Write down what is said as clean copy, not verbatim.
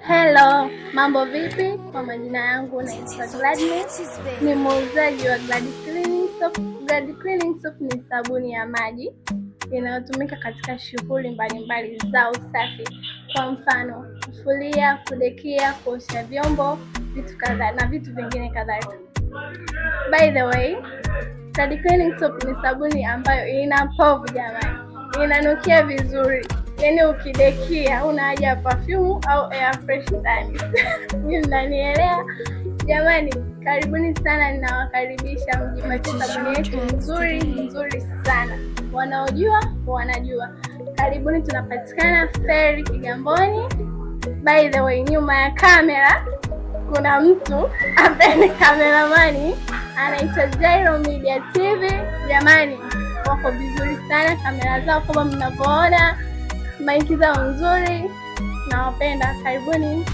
Hello, mambo vipi? Kwa majina yangu naitwa Gladness. Ni muuzaji wa Glad Cleaning Soap. Glad Cleaning Soap ni sabuni ya maji inayotumika katika shughuli mbalimbali za usafi. Kwa mfano, kufulia, kudekia, kuosha vyombo, vitu kadhaa na vitu vingine kadhalika. By the way, Glad Cleaning Soap ni sabuni ambayo ina povu jamani. Inanukia vizuri. Yaani ukidekia una haja ya perfume au air freshener. Mnanielewa? Jamani, karibuni sana, ninawakaribisha mjipatie sabuni yetu nzuri sana. Wanaojua wanajua. Karibuni, tunapatikana Ferry Kigamboni. By the way, nyuma ya kamera kuna mtu ambaye ni kameramani anaitwa Jairo Media TV. Jamani, wako vizuri sana, kamera zao kama mnavyoona, maiki zao nzuri, nawapenda. Karibuni.